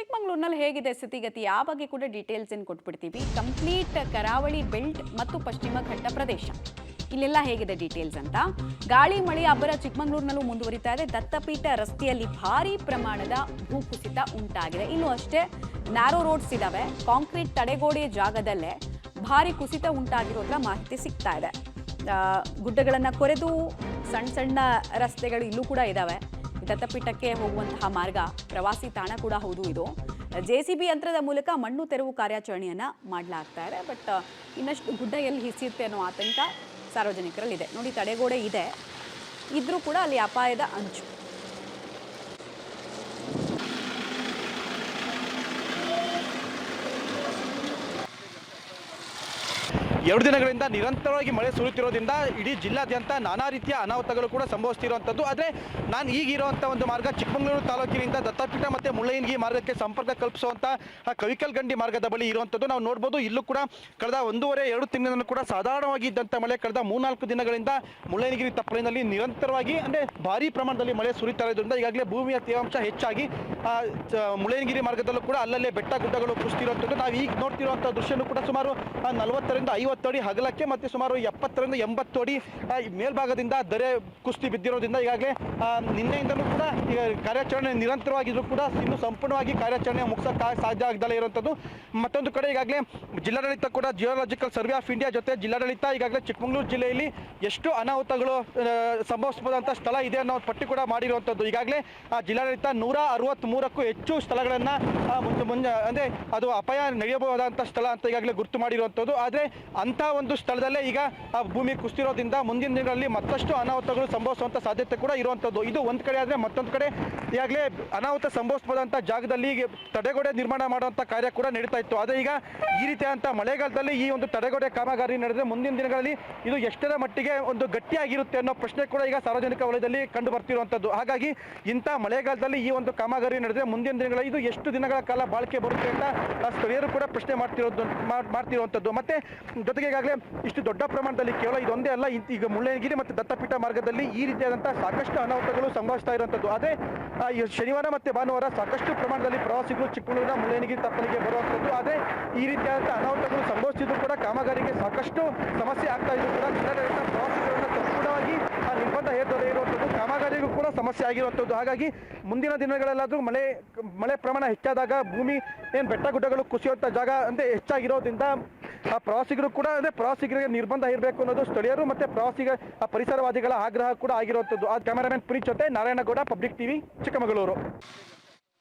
ಚಿಕ್ಕಮಗಳೂರಿನಲ್ಲಿ ಹೇಗಿದೆ ಸ್ಥಿತಿಗತಿ ಆ ಬಗ್ಗೆ ಕೂಡ ಡೀಟೇಲ್ಸ್ ಏನು ಕೊಟ್ಬಿಡ್ತೀವಿ. ಕಂಪ್ಲೀಟ್ ಕರಾವಳಿ ಬೆಲ್ಟ್ ಮತ್ತು ಪಶ್ಚಿಮ ಘಟ್ಟ ಪ್ರದೇಶ ಇಲ್ಲೆಲ್ಲ ಹೇಗಿದೆ ಡೀಟೇಲ್ಸ್ ಅಂತ. ಗಾಳಿ ಮಳೆ ಅಬ್ಬರ ಚಿಕ್ಕಮಗಳೂರಿನಲ್ಲೂ ಮುಂದುವರಿತಾ ಇದೆ. ದತ್ತಪೀಠ ರಸ್ತೆಯಲ್ಲಿ ಭಾರೀ ಪ್ರಮಾಣದ ಭೂಕುಸಿತ ಉಂಟಾಗಿದೆ. ಇನ್ನು ಅಷ್ಟೇ ನ್ಯಾರೋ ರೋಡ್ಸ್ ಇದಾವೆ. ಕಾಂಕ್ರೀಟ್ ತಡೆಗೋಡೆಯ ಜಾಗದಲ್ಲೇ ಭಾರಿ ಕುಸಿತ ಉಂಟಾಗಿರೋದ್ರ ಮಾಹಿತಿ ಸಿಗ್ತಾ ಇದೆ. ಗುಡ್ಡಗಳನ್ನು ಕೊರೆದು ಸಣ್ಣ ಸಣ್ಣ ರಸ್ತೆಗಳು ಇಲ್ಲೂ ಕೂಡ ಇದಾವೆ. ದತ್ತಪೀಠಕ್ಕೆ ಹೋಗುವಂತಹ ಮಾರ್ಗ ಪ್ರವಾಸಿ ತಾಣ ಕೂಡ ಹೌದು. ಇದು JCB ಯಂತ್ರದ ಮೂಲಕ ಮಣ್ಣು ತೆರವು ಕಾರ್ಯಾಚರಣೆಯನ್ನ ಮಾಡಲಾಗ್ತಾ ಇದೆ. ಬಟ್ ಇನ್ನಷ್ಟು ಗುಡ್ಡ ಎಲ್ಲಿ ಹಿಸಿಯುತ್ತೆ ಅನ್ನೋ ಆತಂಕ ಸಾರ್ವಜನಿಕರಲ್ಲಿದೆ. ನೋಡಿ, ತಡೆಗೋಡೆ ಇದೆ, ಇದ್ರೂ ಕೂಡ ಅಲ್ಲಿ ಅಪಾಯದ ಅಂಚು. ಎರಡು ದಿನಗಳಿಂದ ನಿರಂತರವಾಗಿ ಮಳೆ ಸುರಿಯುತ್ತಿರೋದ್ರಿಂದ ಇಡೀ ಜಿಲ್ಲಾದ್ಯಂತ ನಾನಾ ರೀತಿಯ ಅನಾಹುತಗಳು ಕೂಡ ಸಂಭವಿಸ್ತಿರುವಂಥದ್ದು. ಆದರೆ ನಾನು ಈಗಿರುವಂಥ ಒಂದು ಮಾರ್ಗ ಚಿಕ್ಕಮಗಳೂರು ತಾಲೂಕಿನಿಂದ ದತ್ತಪೀಠ ಮತ್ತು ಮುಳ್ಳಯ್ಯನಗಿರಿ ಮಾರ್ಗಕ್ಕೆ ಸಂಪರ್ಕ ಕಲ್ಪಿಸುವಂಥ ಕವಿಕಲ್ ಗಂಡಿ ಮಾರ್ಗದ ಬಳಿ ಇರುವಂಥದ್ದು. ನಾವು ನೋಡ್ಬೋದು, ಇಲ್ಲೂ ಕೂಡ ಕಳೆದ 1.5-2 ತಿಂಗಳಿಂದ ಕೂಡ ಸಾಧಾರಣವಾಗಿ ಇದ್ದಂಥ ಮಳೆ ಕಳೆದ 3-4 ದಿನಗಳಿಂದ ಮುಳ್ಳಯ್ಯನಗಿರಿ ತಪ್ಪಲಿನಲ್ಲಿ ನಿರಂತರವಾಗಿ ಅಂದರೆ ಭಾರೀ ಪ್ರಮಾಣದಲ್ಲಿ ಮಳೆ ಸುರಿತಾ ಇರೋದ್ರಿಂದ ಈಗಾಗಲೇ ಭೂಮಿಯ ತೇವಾಂಶ ಹೆಚ್ಚಾಗಿ ಮುಳ್ಳಯ್ಯನಗಿರಿ ಮಾರ್ಗದಲ್ಲೂ ಕೂಡ ಅಲ್ಲಲ್ಲೇ ಬೆಟ್ಟ ಗುಡ್ಡಗಳು ಕುಸಿತಿರುವಂಥದ್ದು. ನಾವು ಈಗ ನೋಡ್ತಿರುವಂಥ ದೃಶ್ಯನೂ ಕೂಡ ಸುಮಾರು 40-50 ಅಡಿ ಅಗಲಕ್ಕೆ ಮತ್ತು ಸುಮಾರು 70-80 ಅಡಿ ಮೇಲ್ಭಾಗದಿಂದ ದರೆ ಕುಸ್ತಿ ಬಿದ್ದಿರೋದ್ರಿಂದ ಈಗಾಗಲೇ ನಿನ್ನೆಯಿಂದಲೂ ಕೂಡ ಈಗ ಕಾರ್ಯಾಚರಣೆ ನಿರಂತರವಾಗಿದ್ರು ಕೂಡ ಇನ್ನು ಸಂಪೂರ್ಣವಾಗಿ ಕಾರ್ಯಾಚರಣೆ ಮುಗಿಸೋಕೆ ಸಾಧ್ಯ ಆಗದಲ್ಲೇ ಇರುವಂಥದ್ದು. ಮತ್ತೊಂದು ಕಡೆ ಈಗಾಗಲೇ ಜಿಲ್ಲಾಡಳಿತ ಕೂಡ ಜಿಯೋಲಾಜಿಕಲ್ ಸರ್ವೆ ಆಫ್ ಇಂಡಿಯಾ ಜೊತೆ ಜಿಲ್ಲಾಡಳಿತ ಈಗಾಗಲೇ ಚಿಕ್ಕಮಗಳೂರು ಜಿಲ್ಲೆಯಲ್ಲಿ ಎಷ್ಟು ಅನಾಹುತಗಳು ಸಂಭವಿಸಬಹುದಂಥ ಸ್ಥಳ ಇದೆ ಅನ್ನೋ ಪಟ್ಟಿ ಕೂಡ ಮಾಡಿರುವಂಥದ್ದು. ಈಗಾಗಲೇ ಜಿಲ್ಲಾಡಳಿತ 163ಕ್ಕೂ ಹೆಚ್ಚು ಸ್ಥಳಗಳನ್ನು ಅಂದರೆ ಅದು ಅಪಾಯ ನಡೆಯಬಹುದಾದಂಥ ಸ್ಥಳ ಅಂತ ಈಗಾಗಲೇ ಗುರುತು ಮಾಡಿರುವಂಥದ್ದು. ಆದರೆ ಅಂಥ ಒಂದು ಸ್ಥಳದಲ್ಲೇ ಈಗ ಭೂಮಿ ಕುಸಿತಿರೋದ್ರಿಂದ ಮುಂದಿನ ದಿನಗಳಲ್ಲಿ ಮತ್ತಷ್ಟು ಅನಾಹುತಗಳು ಸಂಭವಿಸುವಂಥ ಸಾಧ್ಯತೆ ಕೂಡ ಇರುವಂಥದ್ದು. ಇದು ಒಂದು ಕಡೆ ಆದರೆ ಮತ್ತೊಂದು ಕಡೆ ಈಗಾಗಲೇ ಅನಾಹುತ ಸಂಭವಿಸಬಹುದಂಥ ಜಾಗದಲ್ಲಿ ತಡೆಗೋಡೆ ನಿರ್ಮಾಣ ಮಾಡುವಂಥ ಕಾರ್ಯ ಕೂಡ ನಡೀತಾ ಇತ್ತು. ಆದರೆ ಈಗ ಈ ರೀತಿಯಾದಂಥ ಮಳೆಗಾಲದಲ್ಲಿ ಈ ಒಂದು ತಡೆಗೋಡೆ ಕಾಮಗಾರಿ ನಡೆದರೆ ಮುಂದಿನ ದಿನಗಳಲ್ಲಿ ಇದು ಎಷ್ಟರ ಮಟ್ಟಿಗೆ ಒಂದು ಗಟ್ಟಿಯಾಗಿರುತ್ತೆ ಅನ್ನೋ ಪ್ರಶ್ನೆ ಕೂಡ ಈಗ ಸಾರ್ವಜನಿಕ ವಲಯದಲ್ಲಿ ಕಂಡು ಬರ್ತಿರುವಂಥದ್ದು. ಹಾಗಾಗಿ ಇಂಥ ಮಳೆಗಾಲದಲ್ಲಿ ಈ ಒಂದು ಕಾಮಗಾರಿ ನಡೆದರೆ ಮುಂದಿನ ದಿನಗಳಲ್ಲಿ ಇದು ಎಷ್ಟು ದಿನಗಳ ಕಾಲ ಬಾಳಿಕೆ ಬರುತ್ತೆ ಅಂತ ಸ್ಥಳೀಯರು ಕೂಡ ಪ್ರಶ್ನೆ ಮಾಡ್ತಿರುವಂಥದ್ದು. ಮತ್ತೆ ಜೊತೆಗೆ ಈಗಾಗಲೇ ಇಷ್ಟು ದೊಡ್ಡ ಪ್ರಮಾಣದಲ್ಲಿ ಕೇವಲ ಇದೊಂದೇ ಅಲ್ಲ, ಈಗ ಮುಳ್ಳಯ್ಯನಗಿರಿ ಮತ್ತು ದತ್ತಪೀಠ ಮಾರ್ಗದಲ್ಲಿ ಈ ರೀತಿಯಾದಂಥ ಸಾಕಷ್ಟು ಅನಾಹುತಗಳು ಸಂಭವಿಸ್ತಾ ಇರುವಂಥದ್ದು. ಅದೇ ಶನಿವಾರ ಮತ್ತು ಭಾನುವಾರ ಸಾಕಷ್ಟು ಪ್ರಮಾಣದಲ್ಲಿ ಪ್ರವಾಸಿಗರು ಚಿಕ್ಕಮಗಳೂರಿನ ಮುಳ್ಳಯ್ಯನಗಿರಿ ತಪ್ಪಲಿಗೆ ಬರುವಂಥದ್ದು. ಆದರೆ ಈ ರೀತಿಯಾದಂಥ ಅನಾಹುತಗಳು ಸಂಭವಿಸಿದ್ರು ಕೂಡ ಕಾಮಗಾರಿಗೆ ಸಾಕಷ್ಟು ಸಮಸ್ಯೆ ಆಗ್ತಾ ಇದ್ರು ಕೂಡ ಜಿಲ್ಲಾಡಳಿತ ಪ್ರವಾಸಿಗರನ್ನು ಸಂಪೂರ್ಣವಾಗಿ ನಿರ್ಬಂಧ ಹೇರದೇ ಇರುವಂಥದ್ದು ಕಾಮಗಾರಿಗೂ ಕೂಡ ಸಮಸ್ಯೆ ಆಗಿರುವಂಥದ್ದು. ಹಾಗಾಗಿ ಮುಂದಿನ ದಿನಗಳಲ್ಲಾದರೂ ಮಳೆ ಪ್ರಮಾಣ ಹೆಚ್ಚಾದಾಗ ಭೂಮಿ ಏನು ಬೆಟ್ಟ ಗುಡ್ಡಗಳು ಕುಸಿಯುವಂಥ ಜಾಗ ಅಂದರೆ ಹೆಚ್ಚಾಗಿರೋದ್ರಿಂದ ಪ್ರವಾಸಿಗರು ಕೂಡ ಅಂದರೆ ಪ್ರವಾಸಿಗರಿಗೆ ನಿರ್ಬಂಧ ಇರಬೇಕು ಅನ್ನೋದು ಸ್ಥಳೀಯರು ಮತ್ತು ಪರಿಸರವಾದಿಗಳ ಆಗ್ರಹ ಕೂಡ ಆಗಿರುವಂಥದ್ದು. ಕ್ಯಾಮರಾಮನ್ ಪುನೀತ್ ಜೊತೆ ನಾರಾಯಣಗೌಡ, ಪಬ್ಲಿಕ್ ಟಿವಿ, ಚಿಕ್ಕಮಗಳೂರು.